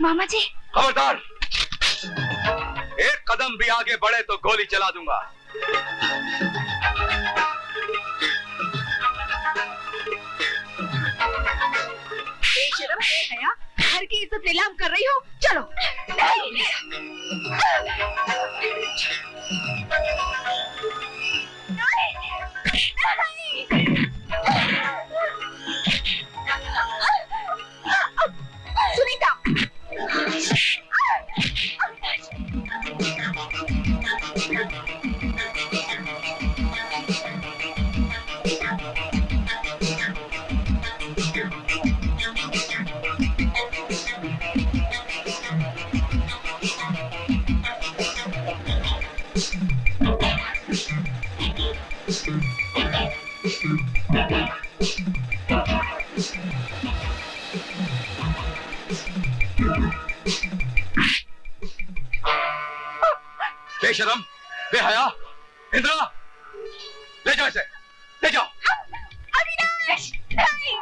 मामा जी, खबरदार, एक कदम भी आगे बढ़े तो गोली चला दूंगा। बेशरम है, घर की इज्जत नीलाम कर रही हो? चलो। सुनीता, बेशरम, बेहया, इंद्रा, ले जाओ इसे, ले जाओ। अविनाश, नहीं।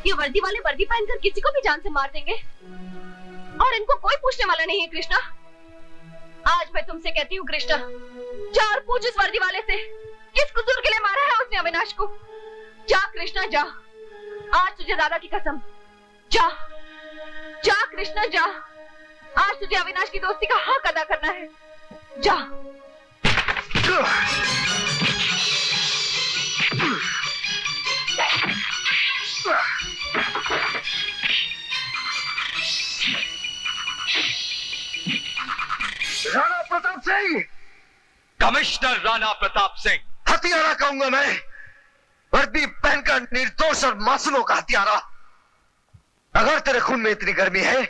ये वर्दी वाले वर्दी पहनकर किसी को भी जान से मार देंगे और इनको कोई पूछने वाला नहीं है। कृष्णा, आज मैं तुमसे कहती हूँ कृष्णा, जा और पूछ इस वर्दी वाले से किस कसूर के लिए मारा है उसने अविनाश को। जा कृष्णा, जा, आज तुझे दादा की कसम, जा जा कृष्णा, जा, आज तुझे अविनाश की दोस्ती का हक अदा करना है। जा। राणा प्रताप सिंह, कमिश्नर राणा प्रताप सिंह। हत्यारा कहूंगा मैं, वर्दी पहनकर निर्दोष और मासूमों का हत्यारा। अगर तेरे खून में इतनी गर्मी है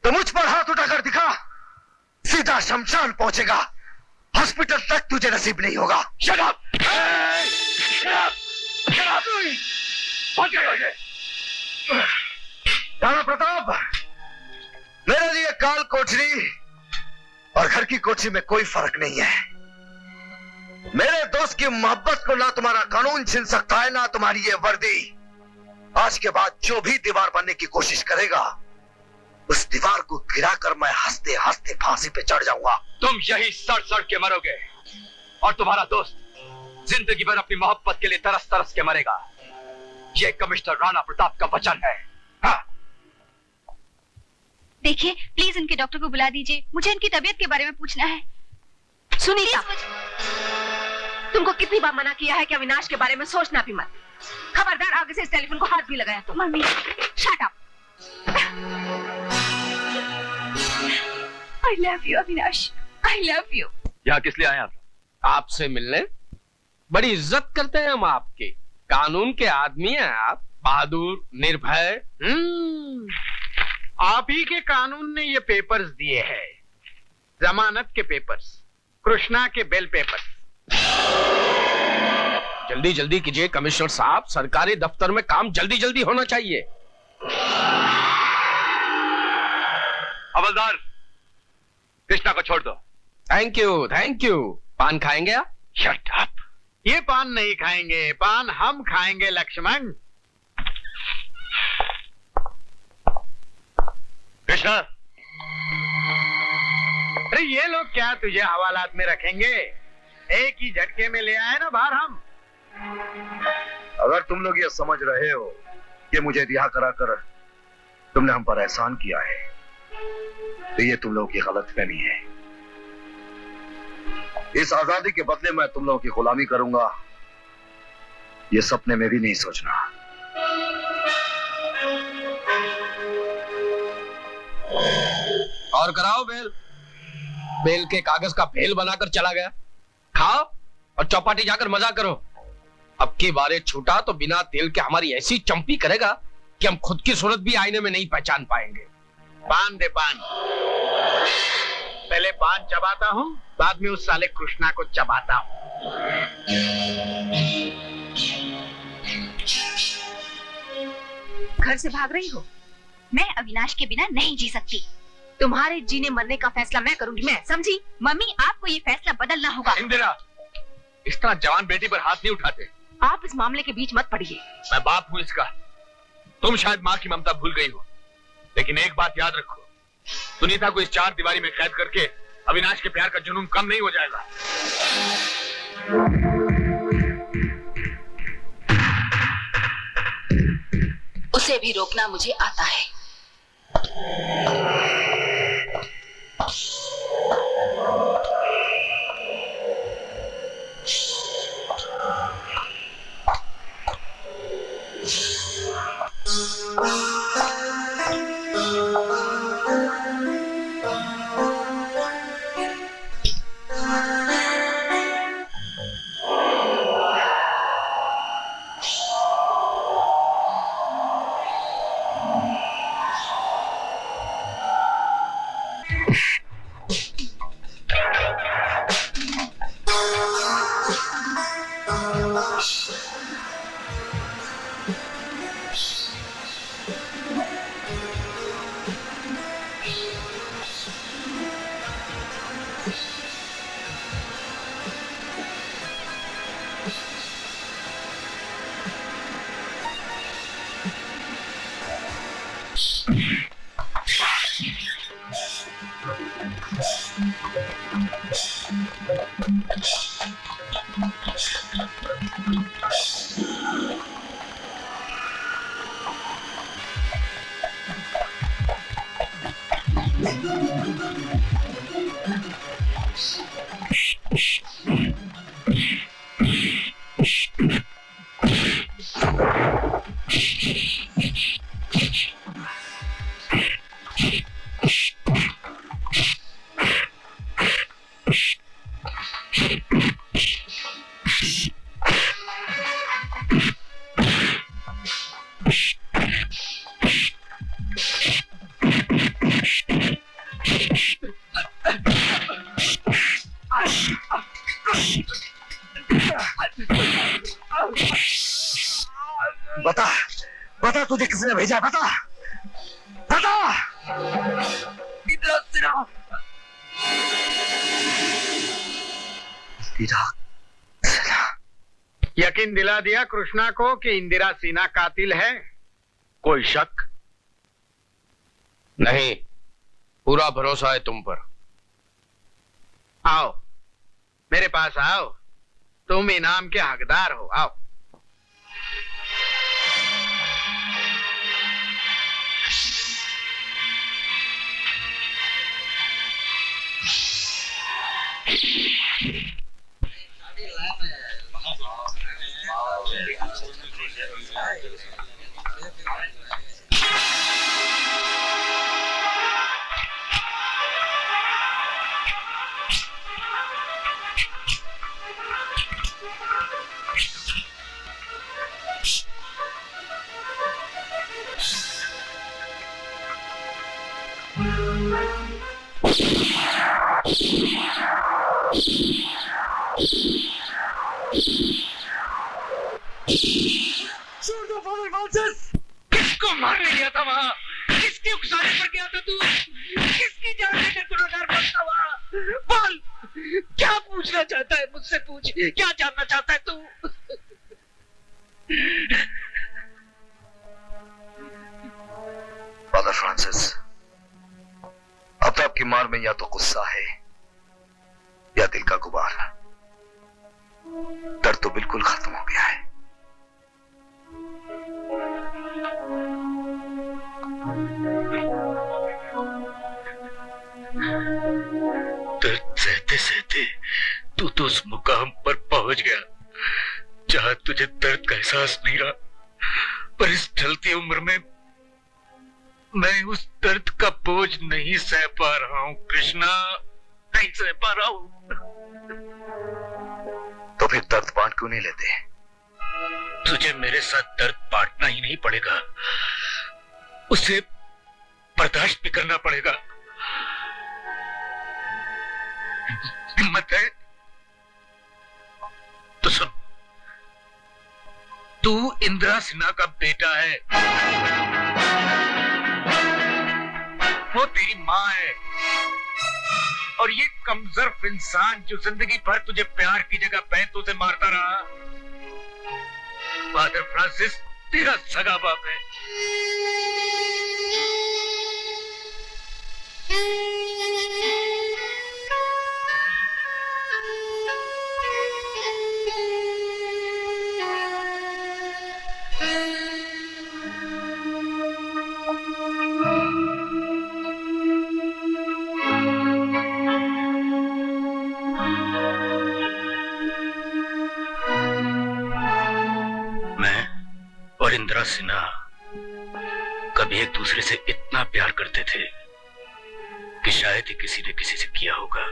तो मुझ पर हाथ उठाकर दिखा, सीधा शमशान पहुंचेगा, हॉस्पिटल तक तुझे नसीब नहीं होगा। Shut up! Shut up! Shut up! पहुंच गए ये। राणा प्रताप, मेरे लिए काल कोठरी और घर की कोठरी में कोई फर्क नहीं है। मेरे दोस्त की मोहब्बत को ना तुम्हारा कानून छीन सकता है, ना तुम्हारी ये वर्दी। आज के बाद जो भी दीवार बनने की कोशिश करेगा, उस दीवार को गिराकर मैं हंसते हंसते फांसी पे चढ़ जाऊंगा। तुम यही सड़ सड़ के मरोगे और तुम्हारा दोस्त जिंदगी भर अपनी मोहब्बत के लिए तरस तरस के मरेगा। ये कमिश्नर राणा प्रताप का वचन है। हाँ। देखिए, प्लीज इनके डॉक्टर को बुला दीजिए, मुझे इनकी तबीयत के बारे में पूछना है। सुनीता, तुमको कितनी बार मना किया है कि अविनाश के बारे में सोचना भी मत। खबरदार, आगे से इस टेलीफोन को हाथ भी लगाया तो। Mummy, shut up. I love you, Avinash. I love you। यहाँ किस लिए आए आप? आपसे मिलने। बड़ी इज्जत करते हैं हम आपकी। कानून के आदमी हैं आप, बहादुर, निर्भय। आप ही के कानून ने ये पेपर्स दिए हैं, जमानत के पेपर्स, कृष्णा के बेल पेपर्स। जल्दी जल्दी कीजिए कमिश्नर साहब, सरकारी दफ्तर में काम जल्दी जल्दी होना चाहिए। हवलदार, कृष्णा को छोड़ दो। Thank you, thank you. पान खाएंगे आप? Shut up. ये पान नहीं खाएंगे, पान हम खाएंगे लक्ष्मण। कृष्णा, अरे ये लोग क्या तुझे हवालात में रखेंगे? एक ही झटके में ले आए ना बाहर हम। अगर तुम लोग ये समझ रहे हो कि मुझे रिहा कराकर तुमने हम पर एहसान किया है, तो ये तुम लोगों की गलतफहमी है। इस आजादी के बदले मैं तुम लोगों की गुलामी करूंगा, ये सपने में भी नहीं सोचना। और कराओ बेल। बेल के कागज का भेल बनाकर चला गया। खाओ और चौपाटी जाकर मजा करो। अब की बारे छूटा तो बिना तेल के हमारी ऐसी चंपी करेगा कि हम खुद की सूरत भी आईने में नहीं पहचान पाएंगे। पान दे पान। पहले पान चबाता हूँ, बाद में उस साले कृष्णा को चबाता हूँ। घर से भाग रही हो? मैं अविनाश के बिना नहीं जी सकती। तुम्हारे जीने मरने का फैसला मैं करूंगी, मैं, समझी? मम्मी, आपको ये फैसला बदलना होगा। इंदिरा, इस तरह जवान बेटी पर हाथ नहीं उठाते। आप इस मामले के बीच मत पड़िए। मैं बाप हूँ इसका। तुम शायद माँ की ममता भूल गई हो, लेकिन एक बात याद रखो, सुनीता को इस चार दीवारी में कैद करके अविनाश के प्यार का जुनून कम नहीं हो जाएगा। उसे भी रोकना मुझे आता है। बता तुझे किसने भेजा? बता बता। यकीन दिला दिया कृष्णा को कि इंदिरा सिन्हा कातिल है? कोई शक नहीं, पूरा भरोसा है तुम पर। आओ मेरे पास आओ, तुम इनाम के हकदार हो। आओ। किसको मारने गया था वहां? किसकी उकसाने पर गया था तू? किसकी जान लेकर गुनहगार बनता वहां? बोल, क्या पूछना चाहता है मुझसे? पूछ, क्या जानना चाहता है तू? फादर फ्रांसिस, अब आपकी मार में या तो गुस्सा है या दिल का गुबार। दर्द तो बिल्कुल खत्म हो गया है। दर्द सहते सहते तू तो उस मुकाम पर पहुंच गया जहां तुझे दर्द का एहसास नहीं रहा, पर इस ढलती उम्र में मैं उस दर्द का बोझ नहीं सह पा रहा हूं कृष्णा। नहीं सह पा रहा हूं। तो फिर दर्द बांट क्यों नहीं लेते? तुझे मेरे साथ दर्द बांटना ही नहीं पड़ेगा, उसे बर्दाश्त भी करना पड़ेगा। हिम्मत है तो सुन, तू इंदिरा सिन्हा का बेटा है, वो तेरी माँ है, और ये कमजोर इंसान जो जिंदगी भर तुझे प्यार की जगह पैंतों से मारता रहा, फादर फ्रांसिस तेरा सगा बाप है। और इंदिरा सिन्हा कभी एक दूसरे से इतना प्यार करते थे कि शायद ही किसी ने किसी से किया होगा।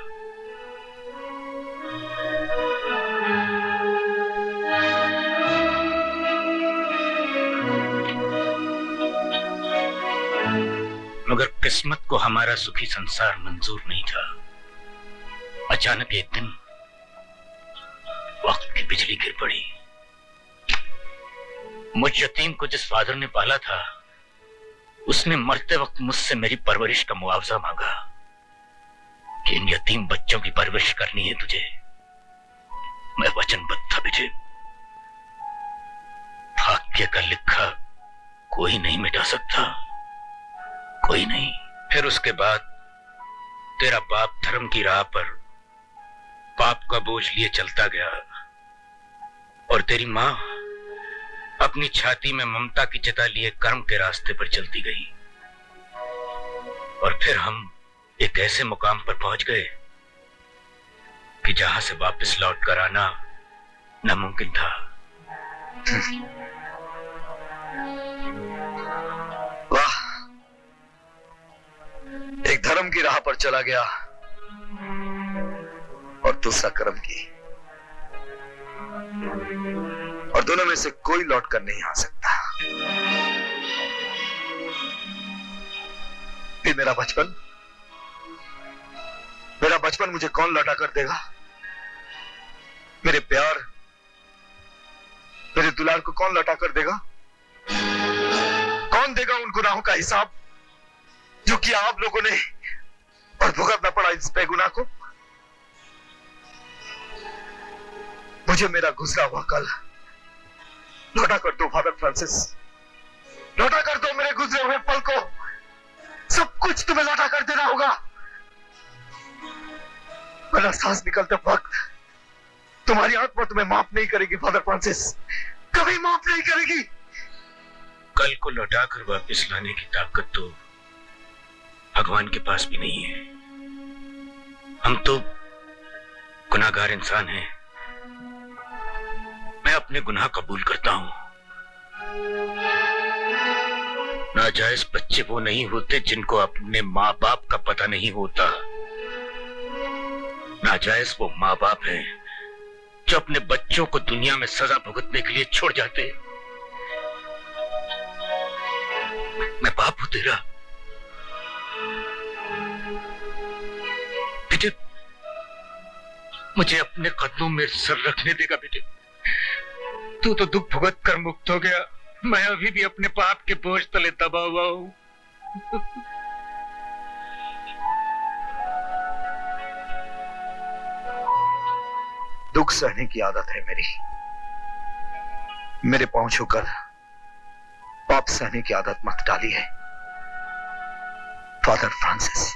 मगर किस्मत को हमारा सुखी संसार मंजूर नहीं था। अचानक एक दिन वक्त की बिजली गिर पड़ी। मुझ यतीम को जिस फादर ने पाला था, उसने मरते वक्त मुझसे मेरी परवरिश का मुआवजा मांगा कि इन यतीम बच्चों की परवरिश करनी है तुझे। मैं वचनबद्ध था विजय। भाग्य का लिखा कोई नहीं मिटा सकता, कोई नहीं। फिर उसके बाद तेरा बाप धर्म की राह पर पाप का बोझ लिए चलता गया, और तेरी मां अपनी छाती में ममता की चिता लिए कर्म के रास्ते पर चलती गई। और फिर हम एक ऐसे मुकाम पर पहुंच गए कि जहां से वापस लौट कर आना नामुमकिन था। वाह, एक धर्म की राह पर चला गया और दूसरा कर्म की, और दोनों में से कोई लौट कर नहीं आ सकता। फिर मेरा बचपन मुझे कौन लौटा कर देगा? मेरे प्यार, मेरे दुलार को कौन लौटा कर देगा? कौन देगा उन गुनाहों का हिसाब जो किया आप लोगों ने और भुगतना पड़ा इस बेगुनाह को? मुझे मेरा गुजरा हुआ कल लौटा कर दो फादर फ्रांसिस, लौटा कर दो मेरे गुजरे हुए पल को। सब कुछ तुम्हें लौटा कर देना होगा, वरना सांस निकलते वक्त तुम्हारी आत्मा तुम्हें माफ नहीं करेगी फादर फ्रांसिस, कभी माफ नहीं करेगी। कल को लौटा कर वापस लाने की ताकत तो भगवान के पास भी नहीं है। हम तो गुनाहगार इंसान हैं। मैं अपने गुनाह कबूल करता हूं। नाजायज बच्चे वो नहीं होते जिनको अपने माँ बाप का पता नहीं होता। नाजायज वो माँ बाप हैं जो अपने बच्चों को दुनिया में सजा भुगतने के लिए छोड़ जाते। मैं बाप हूं तेरा। बेटे, मुझे अपने कदमों में सर रखने देगा बेटे। तू तो दुख भुगत कर मुक्त हो गया, मैं अभी भी अपने पाप के बोझ तले दबा हुआ हूं। दुख सहने की आदत है मेरी। मेरे पांव छूकर पाप सहने की आदत मत डाली है फादर फ्रांसिस।